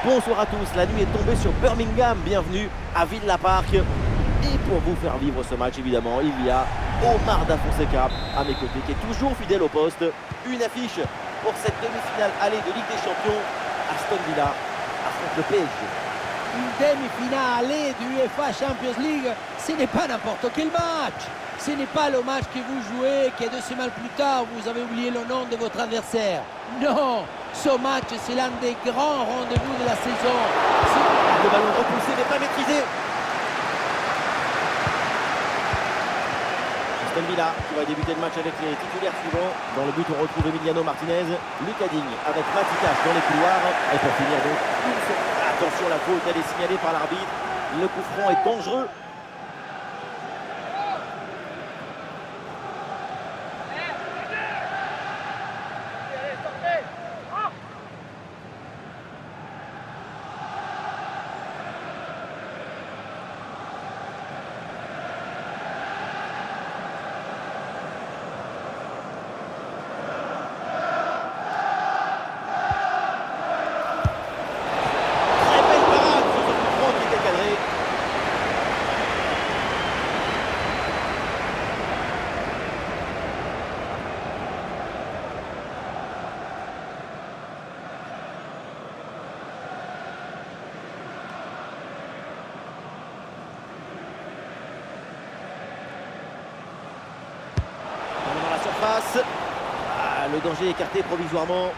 Bonsoir à tous, la nuit est tombée sur Birmingham, bienvenue à Villa Park. Et pour vous faire vivre ce match, évidemment, il y a Omar Da Fonseca à mes côtés, qui est toujours fidèle au poste. Une affiche pour cette demi-finale allée de Ligue des Champions. Aston Villa affronte le PSG. Une demi-finale allée du UEFA Champions League, ce n'est pas n'importe quel match. Ce n'est pas le match que vous jouez, que 2 semaines plus tard, vous avez oublié le nom de votre adversaire. Non, ce match, c'est l'un des grands rendez-vous de la saison. Le ballon repoussé n'est pas maîtrisé. Aston Villa qui va débuter le match avec les titulaires suivants. Dans le but, on retrouve Emiliano Martinez, Lucas Digne avec Matikas dans les couloirs. Et pour finir donc, attention, la faute, elle est signalée par l'arbitre. Le coup franc est dangereux. Le danger écarté provisoirement.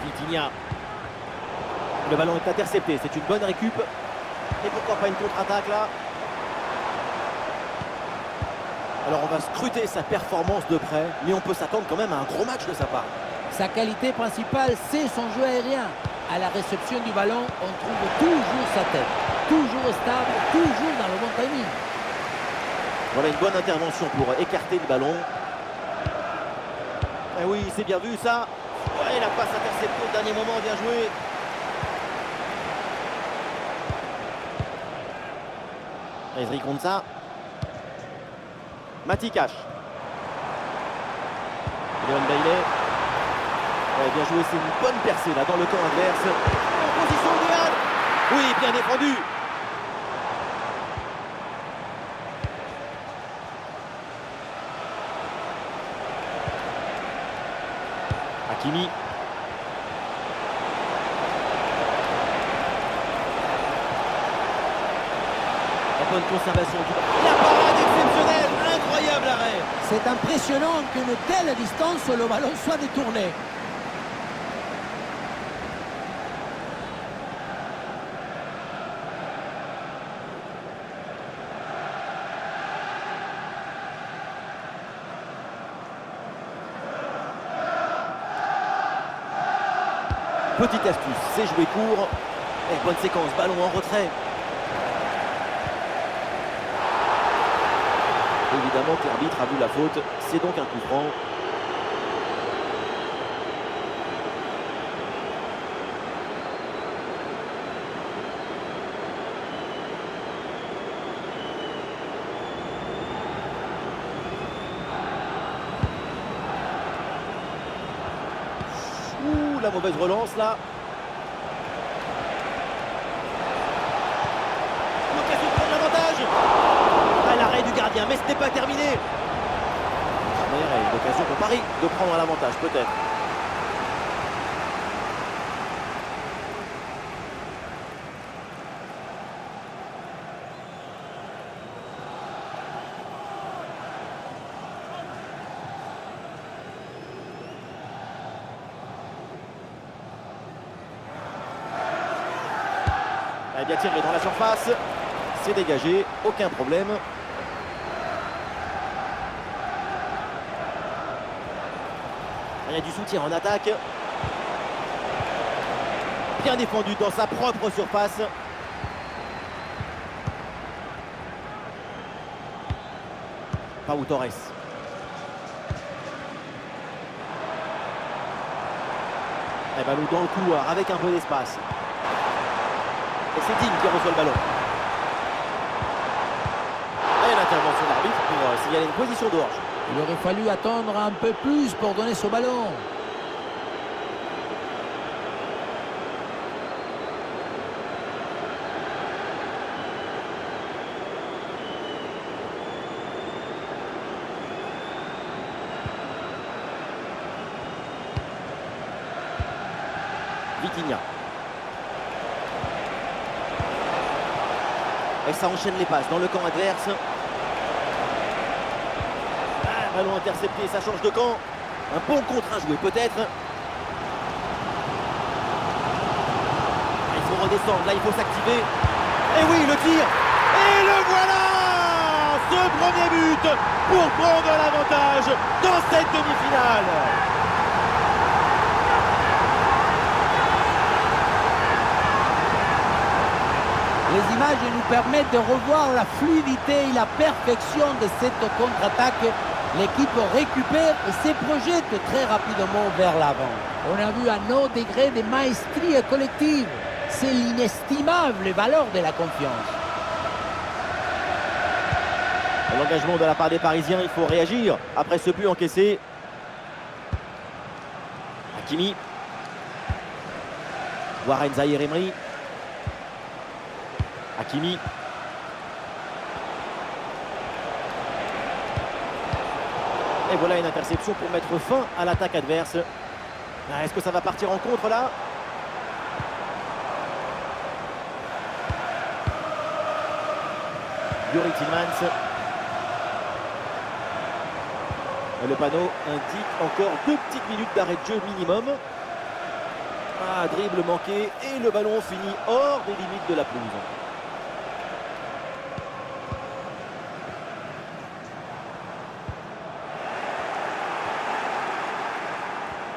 Vitinha. Le ballon est intercepté. C'est une bonne récup. Et pourquoi pas une contre-attaque là? Alors on va scruter sa performance de près. Mais on peut s'attendre quand même à un gros match de sa part. Sa qualité principale, c'est son jeu aérien. À la réception du ballon, on trouve toujours sa tête. Toujours stable, toujours dans le bon timing. Voilà une bonne intervention pour écarter le ballon. Eh oui, c'est bien vu ça. Ouais, la passe interceptée au dernier moment, bien joué. Ezri Konsa. Matikas. Leon Bailey. Ouais, bien joué, c'est une bonne percée là dans le camp adverse. En position idéale. Oui, bien défendu. Hakimi. La bonne conservation du ballon. La parade exceptionnelle, incroyable arrêt. C'est impressionnant qu'une telle distance, le ballon soit détourné. Petite astuce, c'est jouer court. Et bonne séquence, ballon en retrait. Évidemment que l'arbitre a vu la faute, c'est donc un coup franc. Ouh, la mauvaise relance là. L'occasion de prendre l'avantage. Ah, l'arrêt du gardien, mais ce n'est pas terminé. D'ailleurs, il y a une occasion pour Paris de prendre l'avantage, peut-être. Elle a bien tiré dans la surface. C'est dégagé, aucun problème. Il y a du soutien en attaque. Bien défendu dans sa propre surface. Pau Torres. Et ballon dans le couloir avec un peu d'espace. Et c'est Digne qui reçoit le ballon. Et l'intervention de l'arbitre pour signaler une position de hors-jeu. Il aurait fallu attendre un peu plus pour donner ce ballon. Vitinha. Et ça enchaîne les passes dans le camp adverse. Ah, ballon intercepté, ça change de camp. Un bon contre à jouer peut-être. Il faut redescendre, là il faut s'activer. Et oui, le tir. Et le voilà. Ce premier but pour prendre l'avantage dans cette demi-finale. Les images nous permettent de revoir la fluidité et la perfection de cette contre-attaque. L'équipe récupère et se projette très rapidement vers l'avant. On a vu un haut degré de maestrie collective. C'est l'inestimable valeur de la confiance. L'engagement de la part des Parisiens, il faut réagir après ce but encaissé. Hakimi. Warren Zaïre-Emery. Hakimi. Et voilà une interception pour mettre fin à l'attaque adverse. Est-ce que ça va partir en contre là? Youri Tillmans. Le panneau indique encore 2 petites minutes d'arrêt de jeu minimum. Ah, dribble manqué et le ballon finit hors des limites de la pelouse.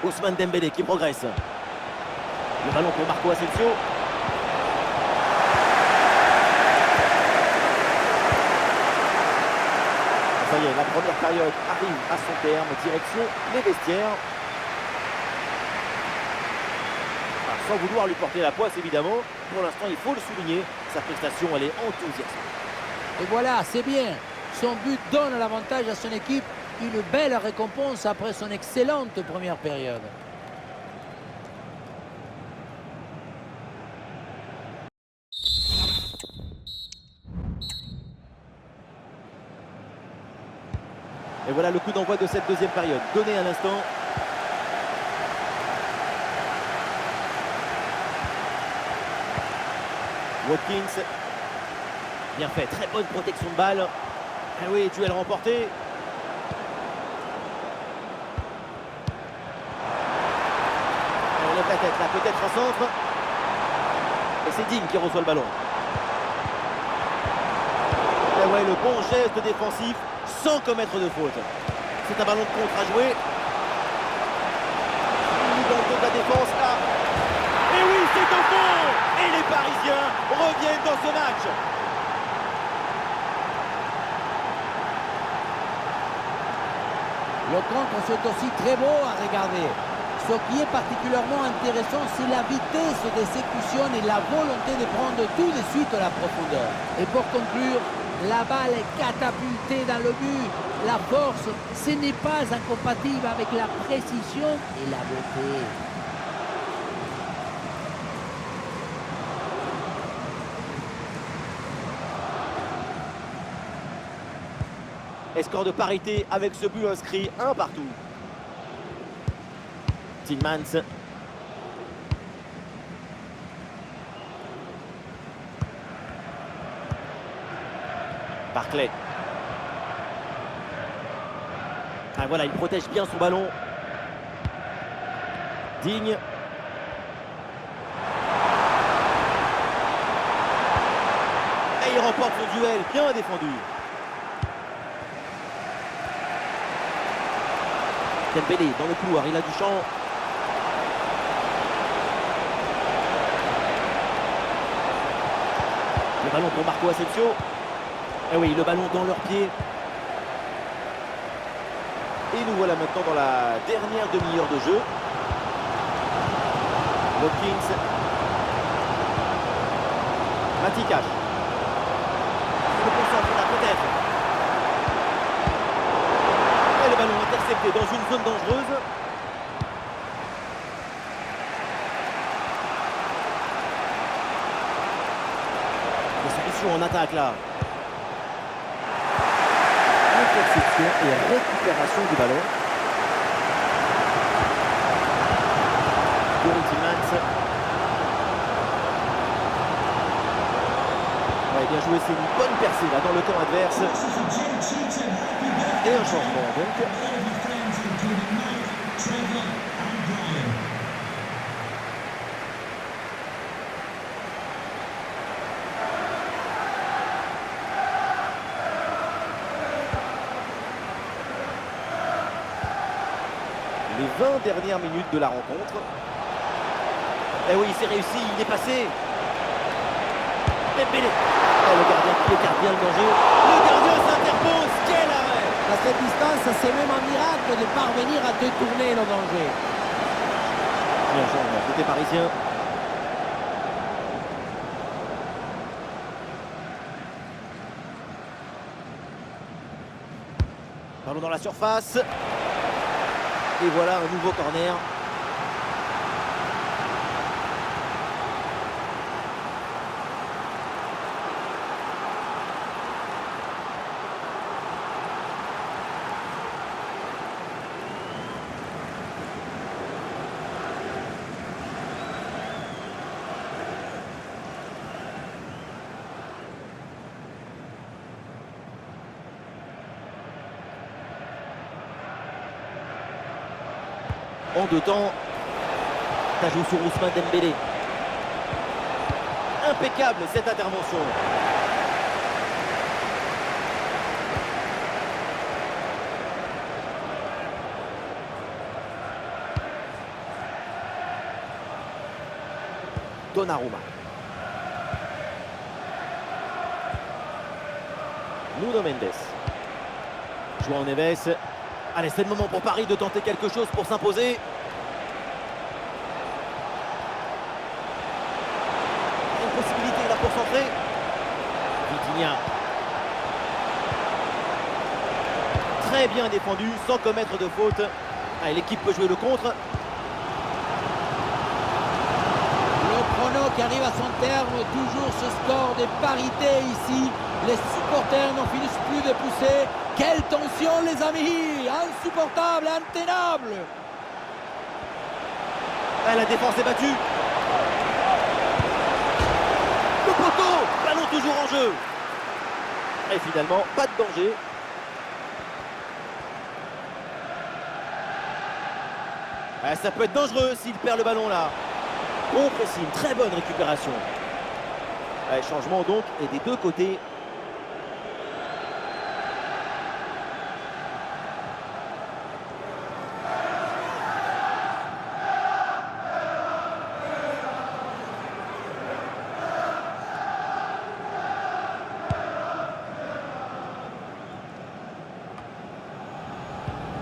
Ousmane Dembélé qui progresse. Le ballon pour Marco Asensio. Ça y est, la première période arrive à son terme. Direction les vestiaires. Sans vouloir lui porter la poisse évidemment. Pour l'instant, il faut le souligner. Sa prestation, elle est enthousiasmante. Et voilà, c'est bien. Son but donne l'avantage à son équipe. Une belle récompense après son excellente première période. Et voilà le coup d'envoi de cette deuxième période. Donné à l'instant. Watkins. Bien fait, très bonne protection de balle. Et oui, duel remporté. On lève la tête là, peut-être un centre. Et c'est Digne qui reçoit le ballon. Et ouais, le bon geste défensif sans commettre de faute. C'est un ballon de contre à jouer. Dans le dos de la défense là. Et oui, c'est au fond. Et les Parisiens reviennent dans ce match. Le contre, c'est aussi très beau à regarder. Ce qui est particulièrement intéressant, c'est la vitesse d'exécution et la volonté de prendre tout de suite la profondeur. Et pour conclure, la balle est catapultée dans le but. La force, ce n'est pas incompatible avec la précision et la beauté. Et score de parité avec ce but inscrit, un partout. Tillmans. Barclay. Ah, voilà, il protège bien son ballon. Digne. Et il remporte son duel, bien défendu. Dembélé dans le couloir, il a du champ. Le ballon pour Marco Asensio. Et oui, le ballon dans leurs pieds. Et nous voilà maintenant dans la dernière demi-heure de jeu. Watkins. Matikash. Le concentre là peut-être. Et le ballon intercepté dans une zone dangereuse. Des solutions en attaque là. Interception et récupération du ballon. Youri Tillmans. jouer, c'est une bonne percée là dans le camp adverse. Et un changement donc. Les 20 dernières minutes de la rencontre. Et oui, c'est réussi, il est passé. Dembélé. Oh, le gardien qui écarte bien le danger. Le gardien s'interpose. Quel arrêt! À cette distance, c'est même un miracle de parvenir à détourner le danger. Bien changement côté parisien. Ballon dans la surface. Et voilà un nouveau corner. En deux temps, ça joue sur Ousmane Dembélé. Impeccable cette intervention. Donnarumma. Nuno Mendes. João Neves. Allez, c'est le moment pour Paris de tenter quelque chose pour s'imposer. Une possibilité là pour centrer. Vitinha. Très bien défendu, sans commettre de faute. Allez, l'équipe peut jouer le contre. Le chrono qui arrive à son terme, toujours ce score de parité ici. Les supporters n'en finissent plus de pousser. Quelle tension les amis! Insupportable, intenable! La défense est battue. Le poteau! Ballon toujours en jeu. Et finalement, pas de danger. Ça peut être dangereux s'il perd le ballon là. Bon pressing, très bonne récupération. Changement donc, et des deux côtés.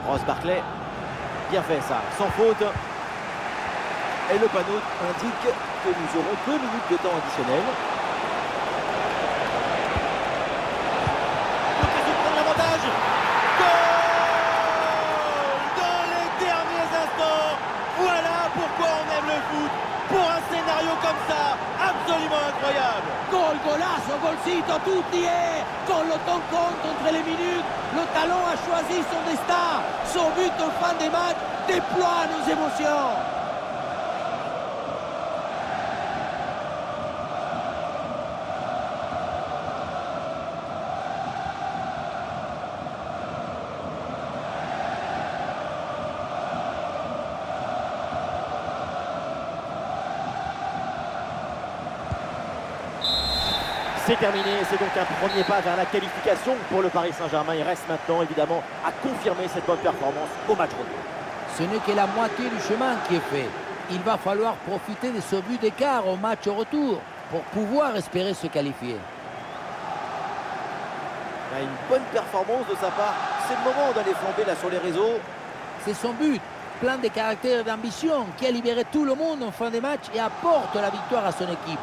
Ross Barkley, bien fait ça, sans faute. Et le panneau indique que nous aurons 2 minutes de temps additionnel. L'occasion de prendre l'avantage. Goal dans les derniers instants. Voilà pourquoi on aime le foot. Pour un scénario comme ça, absolument incroyable. Gol, golazo, golcito, tutti et quand le temps compte entre les minutes, le talent a choisi son destin. Son but en fin de match déploie nos émotions. C'est terminé, c'est donc un premier pas vers la qualification pour le Paris Saint-Germain. Il reste maintenant évidemment à confirmer cette bonne performance au match retour. Ce n'est que la moitié du chemin qui est fait. Il va falloir profiter de ce but d'écart au match retour pour pouvoir espérer se qualifier. Une bonne performance de sa part. C'est le moment d'aller flamber là sur les réseaux. C'est son but, plein de caractère et d'ambition, qui a libéré tout le monde en fin de match et apporte la victoire à son équipe.